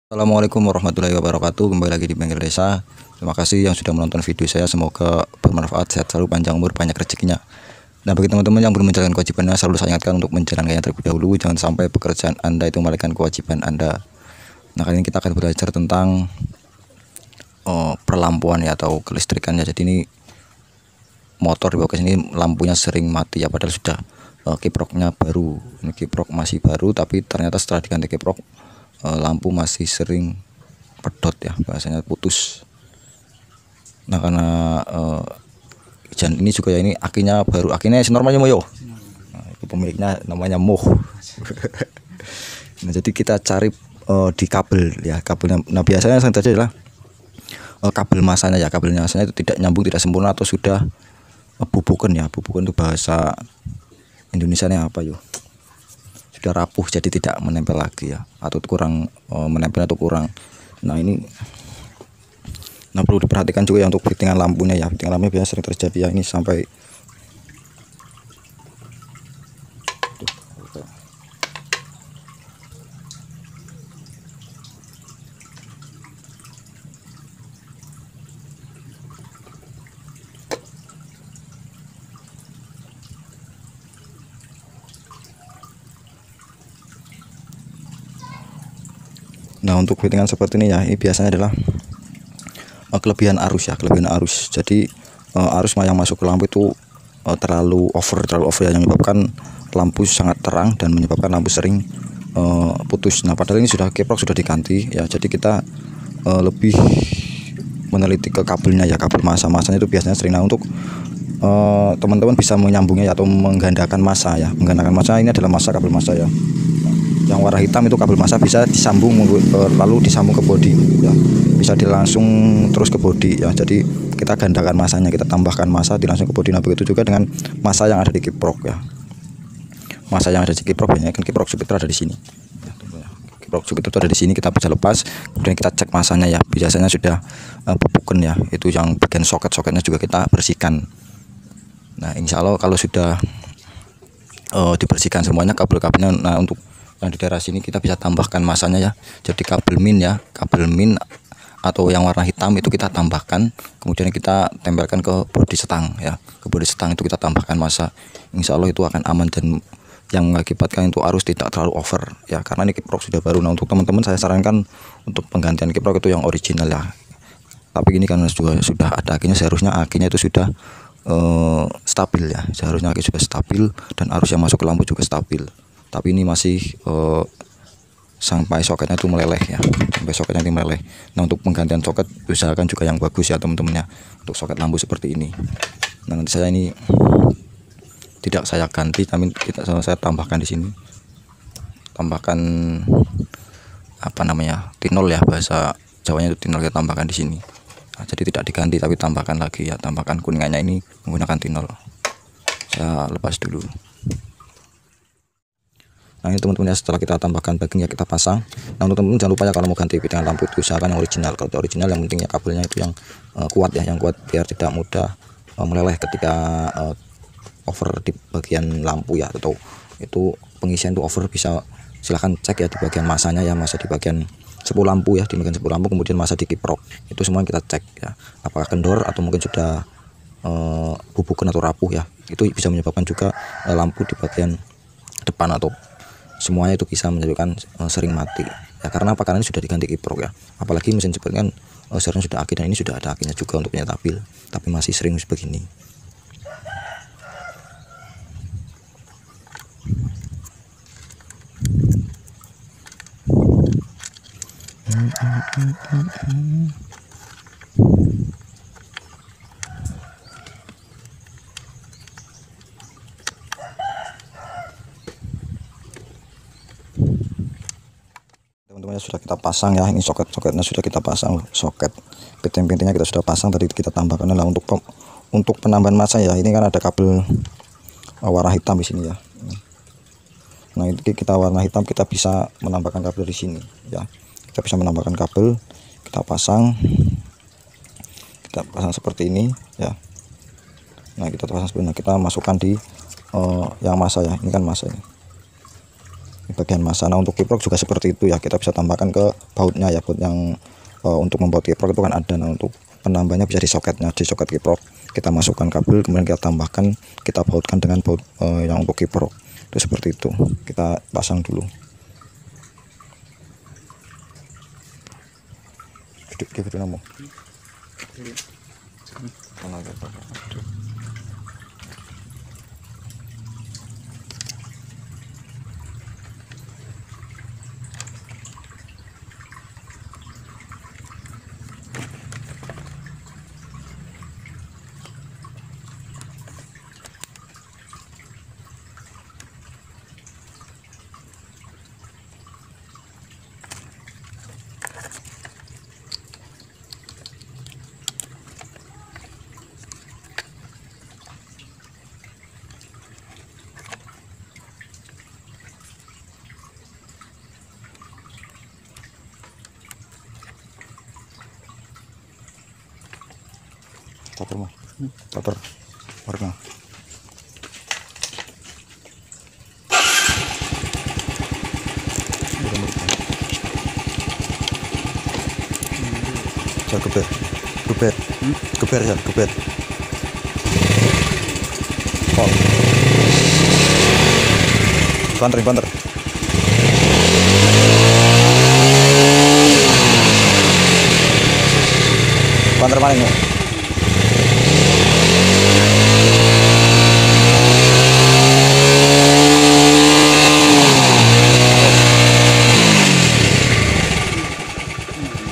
Assalamualaikum warahmatullahi wabarakatuh. Kembali lagi di Bengkel Desa. Terima kasih yang sudah menonton video saya. Semoga bermanfaat, sehat selalu, panjang umur, banyak rezekinya. Nah, bagi teman-teman yang belum menjalankan kewajibannya, selalu saya ingatkan untuk menjalankannya terlebih dahulu. Jangan sampai pekerjaan Anda itu melalaikan kewajiban Anda. Nah, kali ini kita akan belajar tentang perlampuan ya, atau kelistrikan ya. Jadi ini motor di bawah sini lampunya sering mati ya, padahal sudah kiproknya baru. Ini kiprok masih baru, tapi ternyata setelah diganti kiprok lampu masih sering pedot ya, bahasanya putus. Nah, karena dan ini juga ya, ini akinya baru, akinya normalnya moyo. Nah, itu pemiliknya namanya Moh. Nah, jadi kita cari di kabel ya, kabelnya. Nah, biasanya yang terjadi adalah kabel masanya ya, kabelnya masanya itu tidak nyambung, tidak sempurna, atau sudah bubukan ya. Bubukan itu bahasa Indonesianya apa yo? Sudah rapuh, jadi tidak menempel lagi ya, atau kurang menempel atau kurang. Nah, ini perlu diperhatikan juga ya untuk fittingan lampunya ya. Fittingan lampunya biasa sering terjadi ya, ini sampai Nah, untuk fittingan seperti ini ya, ini biasanya adalah kelebihan arus ya, kelebihan arus. Jadi arus yang masuk ke lampu itu terlalu over ya, yang menyebabkan lampu sangat terang dan menyebabkan lampu sering putus. Nah, padahal ini sudah kiprok, sudah diganti ya. Jadi kita lebih meneliti ke kabelnya ya, kabel masanya itu biasanya sering. Nah, untuk teman-teman bisa menyambungnya ya, atau menggandakan masa ya. Menggandakan masa ini adalah masa, kabel masa ya. Yang warna hitam itu kabel masa, bisa disambung lalu disambung ke bodi ya, bisa dilangsung terus ke bodi ya. Jadi kita gandakan masanya, kita tambahkan masa dilangsung ke bodi. Nah, begitu juga dengan masa yang ada di kiprok ya. Masa yang ada di kiprok, banyak kan kiprok subitru ada di sini ya, kiprok subitru ada di sini. Kita bisa lepas, kemudian kita cek masanya ya, biasanya sudah bubukan ya. Itu yang bagian soket-soketnya juga kita bersihkan. Nah, insya Allah kalau sudah dibersihkan semuanya kabel-kabelnya, nah untuk yang di daerah sini kita bisa tambahkan masanya ya. Jadi kabel min ya, kabel min atau yang warna hitam itu kita tambahkan, kemudian kita tempelkan ke bodi setang ya, ke bodi setang itu kita tambahkan masa. Insya Allah itu akan aman, dan yang mengakibatkan itu arus tidak terlalu over ya, karena ini kiprok sudah baru. Nah, untuk teman-teman saya sarankan untuk penggantian kiprok itu yang original ya. Tapi ini karena sudah ada akinya, seharusnya akinya itu sudah stabil ya, seharusnya aki sudah stabil dan arus yang masuk ke lampu juga stabil. Tapi ini masih sampai soketnya itu meleleh ya, sampai soketnya ini meleleh. Nah, untuk penggantian soket usahakan juga yang bagus ya teman-teman ya, untuk soket lampu seperti ini. Nah, nanti saya ini tidak saya ganti, tapi saya tambahkan di sini, tambahkan apa namanya, tinol ya, bahasa Jawanya itu tinol, kita tambahkan di sini. Nah, jadi tidak diganti tapi tambahkan lagi ya, tambahkan kuningannya ini menggunakan tinol. Saya lepas dulu. Nah, ini teman-teman ya, setelah kita tambahkan bagging ya, kita pasang. Nah, untuk teman-teman jangan lupa ya, kalau mau ganti fittingan lampu itu usahakan yang original. Kalau original, yang penting ya kabelnya itu yang kuat ya, yang kuat, biar tidak mudah meleleh ketika over di bagian lampu ya, atau itu pengisian itu over. Bisa silahkan cek ya di bagian masanya ya, masa di bagian sepu lampu ya, di bagian sepu lampu, kemudian masa di kiprok itu semua kita cek ya, apakah kendor atau mungkin sudah bubukan atau rapuh ya. Itu bisa menyebabkan juga lampu di bagian depan atau semuanya itu bisa menyebabkan sering mati ya. Karena apa? Karena ini sudah diganti kiprok ya, apalagi mesin seperti kan seharusnya sudah aki, dan ini sudah ada akinya juga untuk stabil, tapi masih sering begini. Teman-teman sudah kita pasang ya, ini soket-soketnya sudah kita pasang, soket pinting-pintingnya kita sudah pasang, tadi kita tambahkan lah untuk penambahan masa ya. Ini kan ada kabel warna hitam di sini ya. Nah, itu kita warna hitam, kita bisa menambahkan kabel di sini ya. Kita bisa menambahkan kabel, kita pasang seperti ini ya. Nah, kita pasang sebenarnya, kita masukkan di yang masa ya, ini kan masa ini. Ini bagian masa. Nah untuk kiprok juga seperti itu ya, kita bisa tambahkan ke bautnya ya, baut yang untuk membaut kiprok itu kan ada. Nah untuk penambahnya bisa di soketnya, di soket kiprok kita masukkan kabel, kemudian kita tambahkan, kita bautkan dengan baut yang untuk kiprok itu seperti itu. Kita pasang dulu. Gitu namo. Tater mah, tater warna. Saya geber, geber ya, geber. Kol. Banter. Banter maning ya.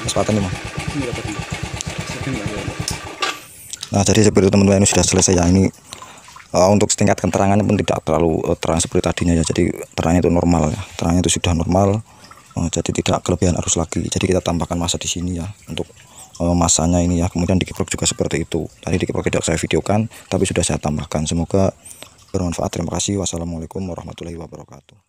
Kesempatan nih, Nah jadi seperti teman-teman, ini sudah selesai ya. Ini untuk tingkat keterangannya pun tidak terlalu terang seperti tadinya ya. Jadi terangnya itu normal ya, terangnya itu sudah normal. Jadi tidak kelebihan arus lagi. Jadi kita tambahkan masa di sini ya untuk masanya ini ya. Kemudian di kiprok juga seperti itu. Tadi di kiprok tidak saya videokan, tapi sudah saya tambahkan. Semoga bermanfaat. Terima kasih. Wassalamualaikum warahmatullahi wabarakatuh.